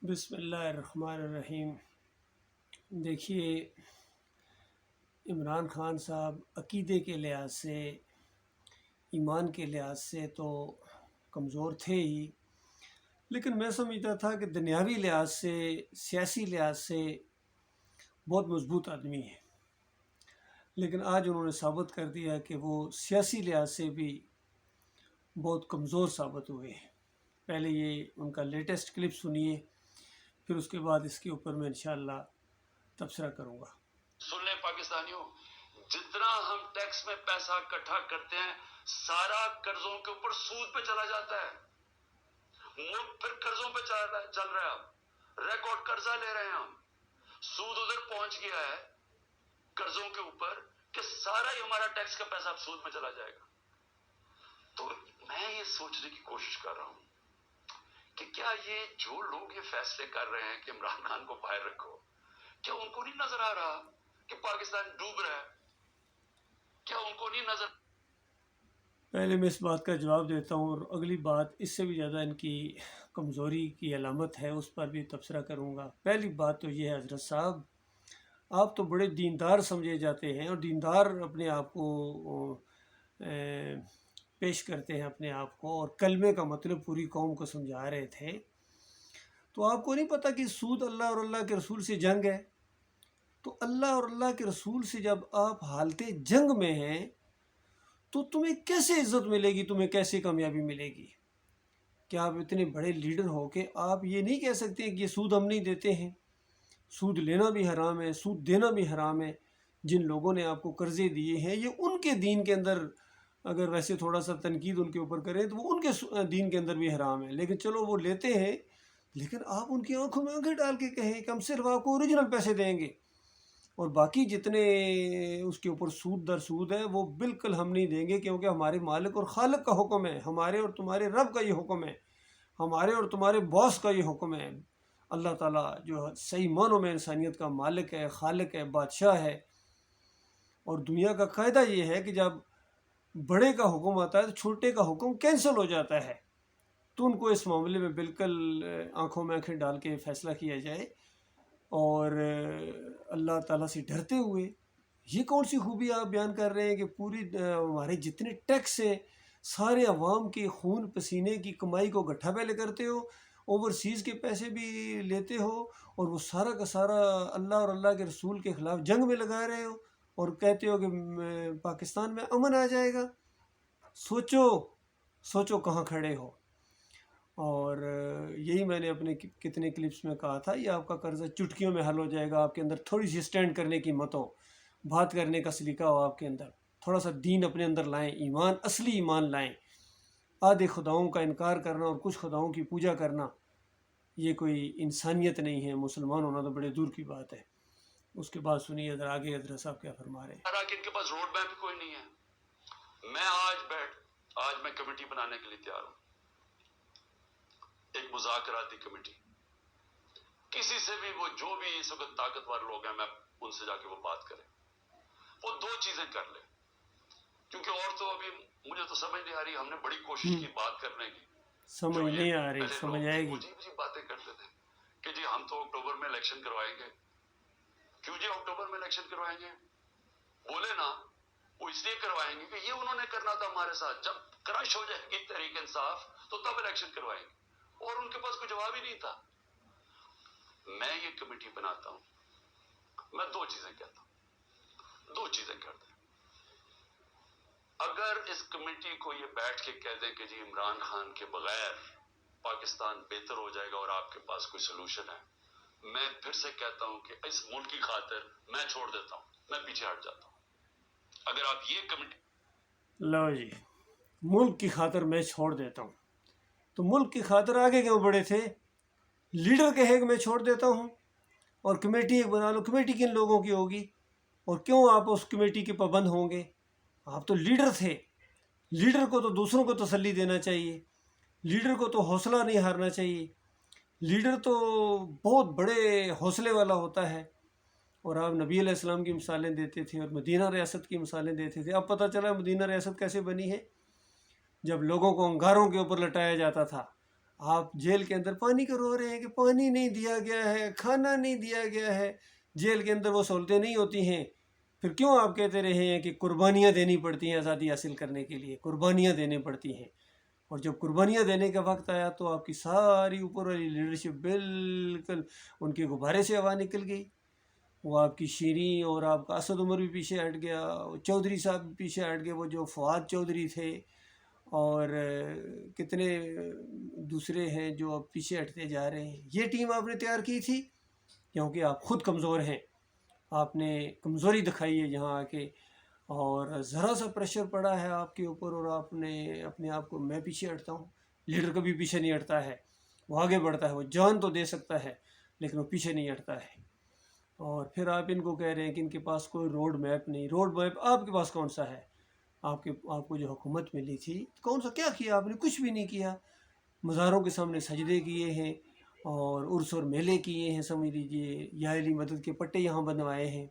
بسم اللہ الرحمن الرحیم۔ دیکھیے، عمران خان صاحب عقیدے کے لحاظ سے، ایمان کے لحاظ سے تو کمزور تھے ہی، لیکن میں سمجھتا تھا کہ دنیاوی لحاظ سے، سیاسی لحاظ سے بہت مضبوط آدمی ہے۔ لیکن آج انہوں نے ثابت کر دیا کہ وہ سیاسی لحاظ سے بھی بہت کمزور ثابت ہوئے ہیں۔ پہلے یہ ان کا لیٹسٹ کلپ سنیے، پھر اس کے بعد اس کے اوپر میں انشاءاللہ تبصرہ کروں گا۔ سن لیں پاکستانیوں، جتنا ہم ٹیکس میں پیسہ اکٹھا کرتے ہیں سارا قرضوں کے اوپر سود پہ چلا جاتا ہے۔ ملک پھر قرضوں پہ چل رہا ہے، اب ریکارڈ قرضہ لے رہے ہیں ہم، سود ادھر پہنچ گیا ہے قرضوں کے اوپر کہ سارا ہی ہمارا ٹیکس کا پیسہ اب سود میں چلا جائے گا۔ تو میں یہ سوچنے کی کوشش کر رہا ہوں کہ کیا یہ جو لوگ یہ فیصلے کر رہے ہیں کہ عمران خان کو باہر رکھو، کیا ان کو نہیں نظر آ رہا کہ پاکستان ڈوب رہا ہے؟ کیا ان کو نہیں نظر؟ پہلے میں اس بات کا جواب دیتا ہوں، اور اگلی بات اس سے بھی زیادہ ان کی کمزوری کی علامت ہے، اس پر بھی تبصرہ کروں گا۔ پہلی بات تو یہ ہے، حضرت صاحب آپ تو بڑے دیندار سمجھے جاتے ہیں، اور دیندار اپنے آپ کو پیش کرتے ہیں اپنے آپ کو، اور کلمے کا مطلب پوری قوم کو سمجھا رہے تھے۔ تو آپ کو نہیں پتہ کہ سود اللہ اور اللہ کے رسول سے جنگ ہے؟ تو اللہ اور اللہ کے رسول سے جب آپ حالت جنگ میں ہیں تو تمہیں کیسے عزت ملے گی، تمہیں کیسے کامیابی ملے گی؟ کیا آپ اتنے بڑے لیڈر ہو کہ آپ یہ نہیں کہہ سکتے کہ یہ سود ہم نہیں دیتے ہیں؟ سود لینا بھی حرام ہے، سود دینا بھی حرام ہے۔ جن لوگوں نے آپ کو قرضے دیے ہیں، یہ ان کے دین کے اندر، اگر ویسے تھوڑا سا تنقید ان کے اوپر کریں تو وہ ان کے دین کے اندر بھی حرام ہے، لیکن چلو وہ لیتے ہیں۔ لیکن آپ ان کی آنکھوں میں آنکھیں ڈال کے کہیں کہ ہم صرف آپ کو اوریجنل پیسے دیں گے، اور باقی جتنے اس کے اوپر سود در سود ہے وہ بالکل ہم نہیں دیں گے، کیونکہ ہمارے مالک اور خالق کا حکم ہے، ہمارے اور تمہارے رب کا یہ حکم ہے، ہمارے اور تمہارے باس کا یہ حکم ہے۔ اللہ تعالیٰ جو صحیح معنوں میں انسانیت کا مالک ہے، خالق ہے، بادشاہ ہے، اور دنیا کا قاعدہ یہ ہے کہ جب بڑے کا حکم آتا ہے تو چھوٹے کا حکم کینسل ہو جاتا ہے۔ تو ان کو اس معاملے میں بالکل آنکھوں میں آنکھیں ڈال کے فیصلہ کیا جائے، اور اللہ تعالیٰ سے ڈرتے ہوئے۔ یہ کون سی خوبی آپ بیان کر رہے ہیں کہ پوری ہمارے جتنے ٹیکس ہیں سارے عوام کے خون پسینے کی کمائی کو گٹھا پہلے کرتے ہو، اوورسیز کے پیسے بھی لیتے ہو، اور وہ سارا کا سارا اللہ اور اللہ کے رسول کے خلاف جنگ میں لگا رہے ہو، اور کہتے ہو کہ پاکستان میں امن آ جائے گا۔ سوچو کہاں کھڑے ہو۔ اور یہی میں نے اپنے کتنے کلپس میں کہا تھا، یہ آپ کا قرضہ چٹکیوں میں حل ہو جائے گا۔ آپ کے اندر تھوڑی سی سٹینڈ کرنے کی مت ہو، بات کرنے کا سلیقہ ہو آپ کے اندر، تھوڑا سا دین اپنے اندر لائیں، ایمان، اصلی ایمان لائیں۔ آدھے خداؤں کا انکار کرنا اور کچھ خداؤں کی پوجا کرنا یہ کوئی انسانیت نہیں ہے، مسلمان ہونا تو بڑے دور کی بات ہے۔ اس کے بعد سنیے ذرا آگے حضرت صاحب کیا فرما رہے ہیں۔ ان کے پاس روڈ میپ کوئی نہیں ہے۔ میں آج میں کمیٹی بنانے کے لیے تیار ہوں، ایک مذاکراتی کمیٹی، کسی سے بھی، وہ جو بھی اس وقت طاقتور لوگ ہیں، میں ان سے جا کے وہ بات کریں، وہ دو چیزیں کر لیں، کیونکہ اور تو ابھی مجھے تو سمجھ نہیں آ رہی۔ ہم نے بڑی کوشش کی بات کرنے کی، سمجھ نہیں آ رہی، سمجھ آئے گی۔ عجیب باتیں کرتے تھے کہ جی ہم تو اکتوبر میں الیکشن کروائیں گے۔ کیوں جی اکتوبر میں الیکشن کروائیں گے؟ بولے نا، وہ اس لیے کروائیں گے کہ یہ انہوں نے کرنا تھا ہمارے ساتھ، جب کرش ہو جائے گی تحریک انصاف تو تب الیکشن کروائیں گے، اور ان کے پاس کوئی جواب ہی نہیں تھا۔ میں یہ کمیٹی بناتا ہوں، میں دو چیزیں کہتا ہوں، دو چیزیں کرتے ہیں۔ اگر اس کمیٹی کو یہ بیٹھ کے کہہ دیں کہ جی عمران خان کے بغیر پاکستان بہتر ہو جائے گا اور آپ کے پاس کوئی سلوشن ہے، میں پھر سے کہتا ہوں کہ اس ملک کی خاطر میں چھوڑ دیتا ہوں، میں پیچھے ہٹ جاتا ہوں۔ اگر آپ یہ کمیٹی، لو جی، ملک کی خاطر میں چھوڑ دیتا ہوں، تو ملک کی خاطر آگے کیوں بڑے تھے؟ لیڈر کہے کہ میں چھوڑ دیتا ہوں، اور کمیٹی ایک بنا لو، کمیٹی کن لوگوں کی ہوگی، اور کیوں آپ اس کمیٹی کے پابند ہوں گے؟ آپ تو لیڈر تھے، لیڈر کو تو دوسروں کو تسلی دینا چاہیے، لیڈر کو تو حوصلہ نہیں ہارنا چاہیے، لیڈر تو بہت بڑے حوصلے والا ہوتا ہے۔ اور آپ نبی علیہ السلام کی مثالیں دیتے تھے، اور مدینہ ریاست کی مثالیں دیتے تھے۔ اب پتہ چلا مدینہ ریاست کیسے بنی ہے، جب لوگوں کو انگاروں کے اوپر لٹایا جاتا تھا، آپ جیل کے اندر پانی کو رو رہے ہیں کہ پانی نہیں دیا گیا ہے، کھانا نہیں دیا گیا ہے، جیل کے اندر وہ سہولتیں نہیں ہوتی ہیں، پھر کیوں آپ کہتے رہے ہیں کہ قربانیاں دینی پڑتی ہیں آزادی حاصل کرنے کے لیے، قربانیاں دینی پڑتی ہیں؟ اور جب قربانیاں دینے کا وقت آیا تو آپ کی ساری اوپر والی لیڈرشپ بالکل ان کے غبارے سے ہوا نکل گئی. وہ آپ کی شیریں اور آپ کا اسد عمر بھی پیچھے ہٹ گیا، چودھری صاحب بھی پیچھے ہٹ گئے، وہ جو فواد چودھری تھے، اور کتنے دوسرے ہیں جو اب پیچھے ہٹتے جا رہے ہیں. یہ ٹیم آپ نے تیار کی تھی کیونکہ آپ خود کمزور ہیں، آپ نے کمزوری دکھائی ہے یہاں آ کے، اور ذرا سا پریشر پڑا ہے آپ کے اوپر اور آپ نے اپنے آپ کو، میں پیچھے ہٹتا ہوں. لیڈر کبھی پیچھے نہیں ہٹتا ہے، وہ آگے بڑھتا ہے، وہ جان تو دے سکتا ہے لیکن وہ پیچھے نہیں ہٹتا ہے. اور پھر آپ ان کو کہہ رہے ہیں کہ ان کے پاس کوئی روڈ میپ نہیں. روڈ میپ آپ کے پاس کون سا ہے؟ آپ کو جو حکومت ملی تھی کون سا کیا کیا آپ نے؟ کچھ بھی نہیں کیا. مزاروں کے سامنے سجدے کیے ہیں اور عرس اور میلے کیے ہیں، سمجھ لیجیے یا علی مدد کے پٹے یہاں بنوائے ہیں،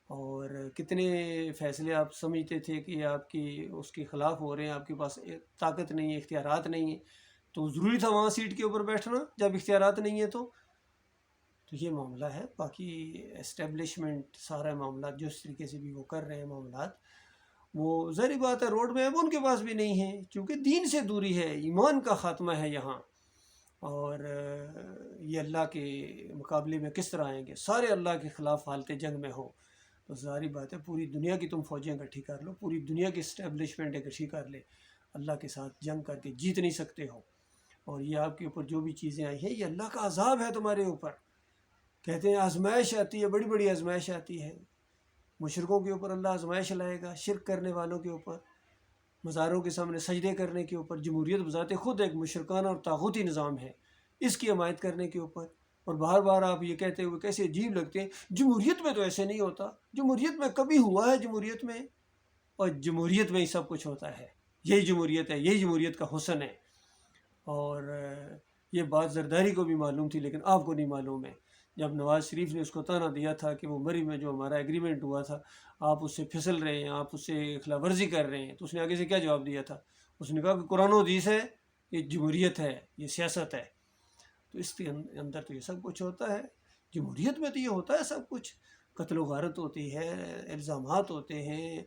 اور کتنے فیصلے آپ سمجھتے تھے کہ آپ کی اس کے خلاف ہو رہے ہیں، آپ کے پاس طاقت نہیں ہے، اختیارات نہیں ہیں، تو ضروری تھا وہاں سیٹ کے اوپر بیٹھنا جب اختیارات نہیں ہیں. تو یہ معاملہ ہے. باقی اسٹیبلشمنٹ سارا معاملات جس طریقے سے بھی وہ کر رہے ہیں معاملات، وہ ظاہری بات ہے روڈ میپ ان کے پاس بھی نہیں ہے، چونکہ دین سے دوری ہے، ایمان کا خاتمہ ہے یہاں. اور یہ اللہ کے مقابلے میں کس طرح آئیں گے؟ سارے اللہ کے خلاف حالت جنگ میں ہو تو ظاہری بات ہے پوری دنیا کی تم فوجیں اکٹھی کر لو، پوری دنیا کی اسٹیبلشمنٹ اکٹھی کر لے، اللہ کے ساتھ جنگ کر کے جیت نہیں سکتے ہو. اور یہ آپ کے اوپر جو بھی چیزیں آئی ہیں یہ اللہ کا عذاب ہے تمہارے اوپر. کہتے ہیں آزمائش آتی ہے، بڑی بڑی آزمائش آتی ہے. مشرکوں کے اوپر اللہ آزمائش لائے گا، شرک کرنے والوں کے اوپر، مزاروں کے سامنے سجدے کرنے کے اوپر. جمہوریت بذات خود ایک مشرکانہ اور طاغوتی نظام ہے، اس کی حمایت کرنے کے اوپر. اور بار بار آپ یہ کہتے ہوئے کیسے عجیب لگتے ہیں، جمہوریت میں تو ایسے نہیں ہوتا. جمہوریت میں کبھی ہوا ہے؟ جمہوریت میں، اور جمہوریت میں ہی سب کچھ ہوتا ہے. یہی جمہوریت ہے، یہی جمہوریت کا حسن ہے. اور یہ بات زرداری کو بھی معلوم تھی لیکن آپ کو نہیں معلوم ہے. جب نواز شریف نے اس کو طعنہ دیا تھا کہ وہ مری میں جو ہمارا ایگریمنٹ ہوا تھا آپ اس سے پھسل رہے ہیں، آپ اس سے خلاف ورزی کر رہے ہیں، تو اس نے آگے سے کیا جواب دیا تھا؟ اس نے کہا کہ قرآن و حدیث ہے، یہ جمہوریت ہے، یہ سیاست ہے. تو اس کے اندر تو یہ سب کچھ ہوتا ہے. جمہوریت میں تو یہ ہوتا ہے سب کچھ. قتل و غارت ہوتی ہے، الزامات ہوتے ہیں،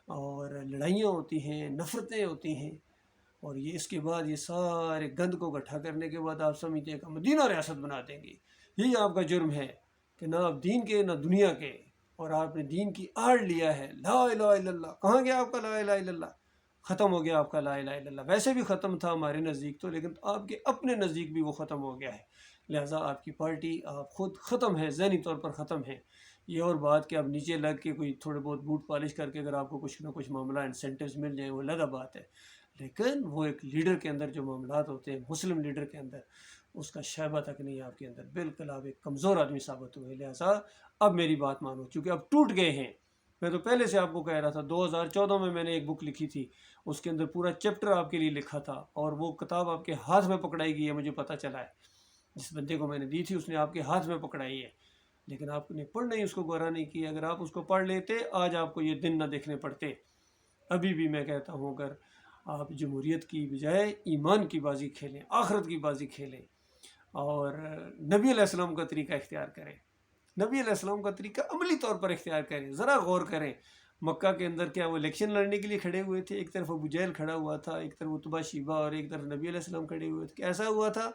اور لڑائیاں ہوتی ہیں، نفرتیں ہوتی ہیں. اور یہ اس کے بعد یہ سارے گند کو اکٹھا کرنے کے بعد آپ سمجھتے ہیں کہ مدینہ ریاست بنا دیں گے. یہی آپ کا جرم ہے کہ نہ آپ دین کے نہ دنیا کے، اور آپ نے دین کی آڑ لیا ہے. لا الہ الا اللہ، کہاں گیا آپ کا لا الہ الا اللہ؟ ختم ہو گیا آپ کا لا الہ الا اللہ. ویسے بھی ختم تھا ہمارے نزدیک تو، لیکن آپ کے اپنے نزدیک بھی وہ ختم ہو گیا ہے. لہٰذا آپ کی پارٹی، آپ خود ختم ہے، ذہنی طور پر ختم ہے. یہ اور بات کہ آپ نیچے لگ کے کوئی تھوڑے بہت بوٹ پالش کر کے اگر آپ کو کچھ نہ کچھ معاملہ انسینٹیوز مل جائیں وہ علیحدہ بات ہے، لیکن وہ ایک لیڈر کے اندر جو معاملات ہوتے ہیں، مسلم لیڈر کے اندر، اس کا شائبہ تک نہیں ہے آپ کے اندر. بالکل آپ ایک کمزور آدمی ثابت ہوئے. لہٰذا اب میری بات مانو، چونکہ اب ٹوٹ گئے ہیں. میں تو پہلے سے آپ کو کہہ رہا تھا، 2014 میں نے ایک بک لکھی تھی، اس کے اندر پورا چیپٹر آپ کے لیے لکھا تھا، اور وہ کتاب آپ کے ہاتھ میں پکڑائی گئی ہے، مجھے پتہ چلا ہے. جس بندے کو میں نے دی تھی اس نے آپ کے ہاتھ میں پکڑائی ہے، لیکن آپ نے پڑھ نہیں، اس کو گوارا نہیں کیا. اگر آپ اس کو پڑھ لیتے آج آپ کو یہ دن نہ دیکھنے پڑتے. ابھی بھی میں کہتا ہوں اگر آپ جمہوریت کی بجائے ایمان کی بازی کھیلیں، آخرت کی بازی کھیلیں، اور نبی علیہ السلام کا طریقہ اختیار کریں، نبی علیہ السلام کا طریقہ عملی طور پر اختیار کریں. ذرا غور کریں، مکہ کے اندر کیا وہ الیکشن لڑنے کے لیے کھڑے ہوئے تھے؟ ایک طرف ابو جہل کھڑا ہوا تھا، ایک طرف اتبا شیبہ، اور ایک طرف نبی علیہ السلام کھڑے ہوئے تھے. کیسا ہوا تھا؟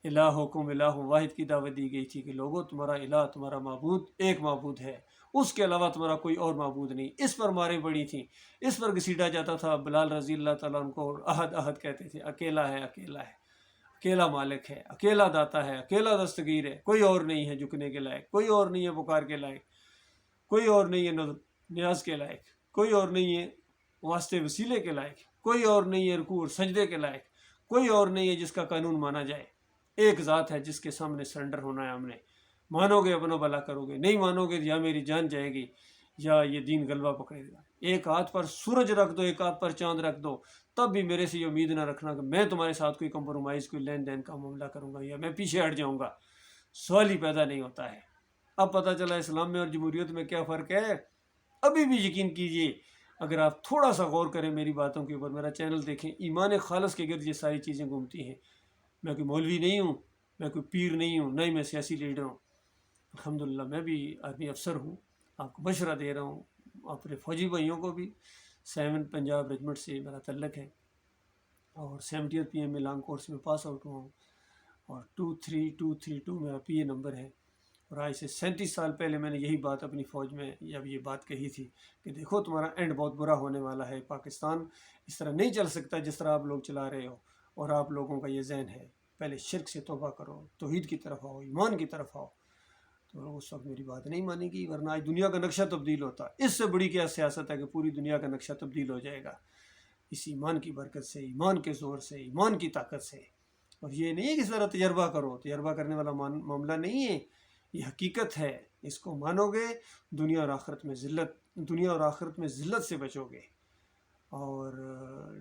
الہکم الہ واحد کی دعوت دی گئی تھی کہ لوگوں تمہارا الہ، تمہارا معبود ایک معبود ہے، اس کے علاوہ تمہارا کوئی اور معبود نہیں. اس پر ماریں پڑی تھیں، اس پر گھسیٹا جاتا تھا. بلال رضی اللہ تعالیٰ عنہ کو احد احد کہتے تھے، اکیلا ہے، اکیلا ہے، اکیلا مالک ہے، اکیلا داتا ہے، اکیلا دستگیر ہے، کوئی اور نہیں ہے جھکنے کے لائق، کوئی اور نہیں ہے پکار کے لائق، کوئی اور نہیں ہے نظر نیاز کے لائق، کوئی اور نہیں ہے واسطے وسیلے کے لائق، کوئی اور نہیں ہے رکوع اور سجدے کے لائق، کوئی اور نہیں ہے جس کا قانون مانا جائے. ایک ذات ہے جس کے سامنے سرنڈر ہونا ہے ہم نے. مانو گے اپنا بھلا کرو گے، نہیں مانو گے یا میری جان جائے گی یا یہ دین غلبہ پکڑے گا. ایک ہاتھ پر سورج رکھ دو، ایک ہاتھ پر چاند رکھ دو، تب بھی میرے سے یہ امید نہ رکھنا کہ میں تمہارے ساتھ کوئی کمپرومائز، کوئی لین دین کا معاملہ کروں گا یا میں پیچھے ہٹ جاؤں گا. سوال ہی پیدا نہیں ہوتا ہے. اب پتہ چلا اسلام میں اور جمہوریت میں کیا فرق ہے. ابھی بھی یقین کیجئے اگر آپ تھوڑا سا غور کریں میری باتوں کے اوپر، میرا چینل دیکھیں، ایمان خالص کے گرد یہ ساری چیزیں گھومتی ہیں. میں کوئی مولوی نہیں ہوں، میں کوئی پیر نہیں ہوں، نہ ہی میں سیاسی لیڈر ہوں۔ الحمدللہ میں بھی آرمی افسر ہوں، آپ کو مشورہ دے رہا ہوں، اپنے فوجی بھائیوں کو بھی 7 پنجاب ریجمنٹ سے میرا تعلق ہے، اور 70th PM میں لانگ کورس میں پاس آؤٹ ہوا ہوں، اور 23232 میرا PA نمبر ہے۔ اور آج سے 37 سال پہلے میں نے یہی بات اپنی فوج میں جب یہ بات کہی تھی کہ دیکھو تمہارا اینڈ بہت برا ہونے والا ہے، پاکستان اس طرح نہیں چل سکتا جس طرح آپ لوگ چلا رہے ہو، اور آپ لوگوں کا یہ ذہن ہے، پہلے شرک سے توبہ کرو، توحید کی طرف آؤ، ایمان کی طرف آؤ۔ تو اس وقت میری بات نہیں مانی گی، ورنہ آج دنیا کا نقشہ تبدیل ہوتا۔ اس سے بڑی کیا سیاست ہے کہ پوری دنیا کا نقشہ تبدیل ہو جائے گا اس ایمان کی برکت سے، ایمان کے زور سے، ایمان کی طاقت سے۔ اور یہ نہیں ہے کہ اس طرح تجربہ کرو، تجربہ کرنے والا معاملہ نہیں ہے، یہ حقیقت ہے۔ اس کو مانو گے دنیا اور آخرت میں ذلت سے بچو گے، اور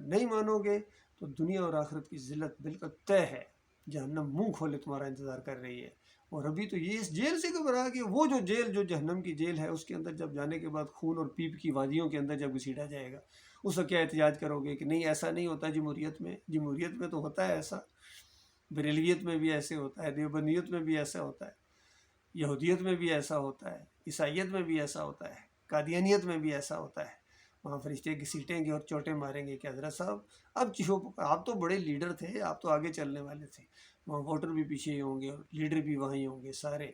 نہیں مانو گے تو دنیا اور آخرت کی ذلت بالکل طے ہے، جہنم منہ کھولے تمہارا انتظار کر رہی ہے۔ اور ابھی تو یہ اس جیل سے گھبرا کہ وہ جو جیل جو جہنم کی جیل ہے، اس کے اندر جب جانے کے بعد خون اور پیپ کی وادیوں کے اندر جب گھسیٹا جائے گا، اس کا کیا احتجاج کرو گے کہ نہیں ایسا نہیں ہوتا جمہوریت میں؟ جمہوریت میں تو ہوتا ہے ایسا، بریلویت میں بھی ایسے ہوتا ہے، دیوبندیت میں بھی ایسا ہوتا ہے، یہودیت میں بھی ایسا ہوتا ہے، عیسائیت میں بھی ایسا ہوتا ہے، قادیانیت میں بھی ایسا ہوتا ہے۔ وہاں فرشتے گھسیٹیں گے اور چوٹیں ماریں گے کہ حضرت صاحب آپ تو بڑے لیڈر تھے، آپ تو آگے چلنے والے تھے۔ وہاں ووٹر بھی پیچھے ہی ہوں گے اور لیڈر بھی وہیں ہوں گے سارے،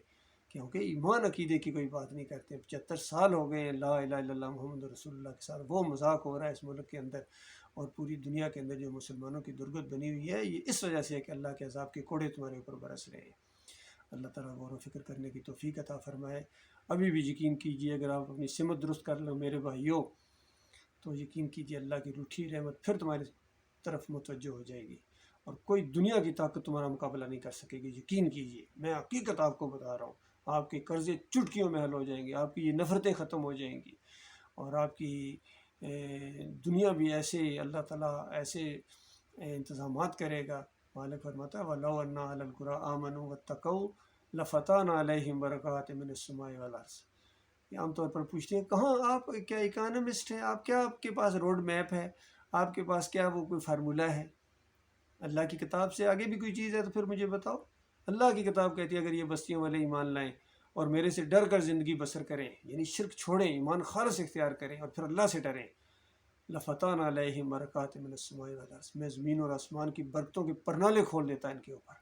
کیونکہ ایمان عقیدے کی کوئی بات نہیں کرتے۔ 75 سال ہو گئے ہیں لا الہ الا اللہ محمد رسول اللہ کے ساتھ، وہ مذاق ہو رہا ہے اس ملک کے اندر اور پوری دنیا کے اندر جو مسلمانوں کی درگت بنی ہوئی ہے، یہ اس وجہ سے ہے کہ اللہ کے عذاب کے کوڑے تمہارے اوپر برس رہے ہیں۔ اللہ تعالیٰ غور و فکر کرنے کی توفیق عطا فرمائے۔ ابھی بھی یقین کیجئے، اگر آپ اپنی سمت درست کر لو میرے بھائیوں، تو یقین کیجئے اللہ کی روٹھی رحمت پھر تمہاری طرف متوجہ ہو جائے گی، اور کوئی دنیا کی طاقت تمہارا مقابلہ نہیں کر سکے گی۔ یقین کیجئے، میں حقیقت آپ کو بتا رہا ہوں، آپ کے قرضے چٹکیوں میں حل ہو جائیں گے، آپ کی یہ نفرتیں ختم ہو جائیں گی، اور آپ کی دنیا بھی ایسے اللہ تعالیٰ ایسے انتظامات کرے گا۔ مالک فرماتا ہے وَلَوْ أَنَّ أَهْلَ الْقُرَىٰ آمَنُوا وَاتَّقَوْا لَفَتَحْنَا عَلَيْهِمْ بَرَكَاتٍ مِّنَ السَّمَاءِ وَالْأَرْضِ۔ یہ عام طور پر پوچھتے ہیں کہاں آپ کیا اکانومسٹ ہیں، آپ کے پاس روڈ میپ ہے، آپ کے پاس کیا وہ کوئی فارمولہ ہے؟ اللہ کی کتاب سے آگے بھی کوئی چیز ہے تو پھر مجھے بتاؤ۔ اللہ کی کتاب کہتی ہے اگر یہ بستیوں والے ایمان لائیں اور میرے سے ڈر کر زندگی بسر کریں، یعنی شرک چھوڑیں، ایمان خالص اختیار کریں اور پھر اللہ سے ڈریں، لَفَتَحْنَا عَلَيْهِمْ بَرَكَاتٍ مِّنَ السَّمَاءِ وَالْأَرْضِ، میں زمین اور آسمان کی برکتوں کے پرنالے کھول دیتا ان کے اوپر۔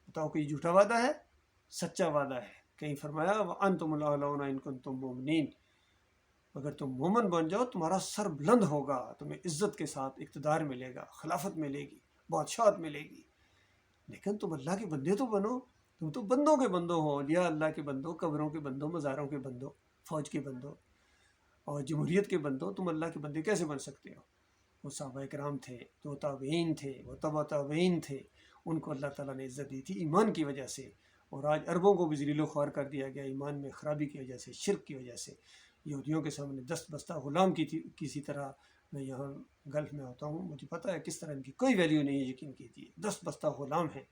بتاؤ کہ یہ جھوٹا وعدہ ہے؟ سچا وعدہ ہے۔ کہیں فرمایا وَأَنْتُمُ الْأَعْلَوْنَ إِن كُنتُم مُؤْمِنِينَ، اگر تم مومن بن جاؤ تمہارا سر بلند ہوگا، تمہیں عزت کے ساتھ اقتدار ملے گا، خلافت ملے گی، بادشاہت ملے گی۔ لیکن تم اللہ کے بندے تو بنو، تم تو بندوں کے بندوں ہو، اولیاء اللہ کے بندوں، قبروں کے بندوں، مزاروں کے بندوں، فوج کے بندوں اور جمہوریت کے بندوں۔ تم اللہ کے بندے کیسے بن سکتے ہو؟ وہ صحابہ کرام تھے، وہ تابعین تھے، وہ تبع تابعین تھے، ان کو اللہ تعالیٰ نے عزت دی تھی ایمان کی وجہ سے، اور آج عربوں کو بھی ذلیل و خوار کر دیا گیا ایمان میں خرابی کی وجہ سے، شرک کی وجہ سے۔ یہودیوں کے سامنے دست بستہ غلام کی تھی کسی طرح۔ میں یہاں گلف میں ہوتا ہوں، مجھے پتہ ہے کس طرح ان کی کوئی ویلیو نہیں ہے، یقین کیجیے، دست بستہ غلام ہیں،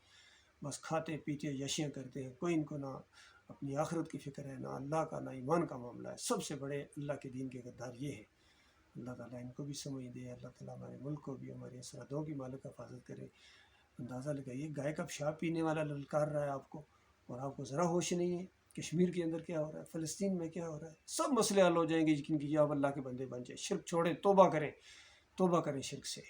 بس کھاتے پیتے یشیاں کرتے ہیں، کوئی ان کو نہ اپنی آخرت کی فکر ہے، نہ اللہ کا، نہ ایمان کا معاملہ ہے۔ سب سے بڑے اللہ کے دین کے غدار یہ ہیں۔ اللہ تعالیٰ ان کو بھی سمجھ دے، اللہ تعالیٰ ہمارے ملک کو بھی، ہماری سرحدوں کی مالک حفاظت کرے۔ اندازہ لگائیے گائے کا پیشاب پینے والا للکار رہا ہے آپ کو، اور آپ کو ذرا ہوش نہیں ہے کشمیر کے اندر کیا ہو رہا ہے، فلسطین میں کیا ہو رہا ہے۔ سب مسئلے حل ہو جائیں گے، یقین کیجیے، آپ اللہ کے بندے بن جائیں، شرک چھوڑیں، توبہ کریں شرک سے۔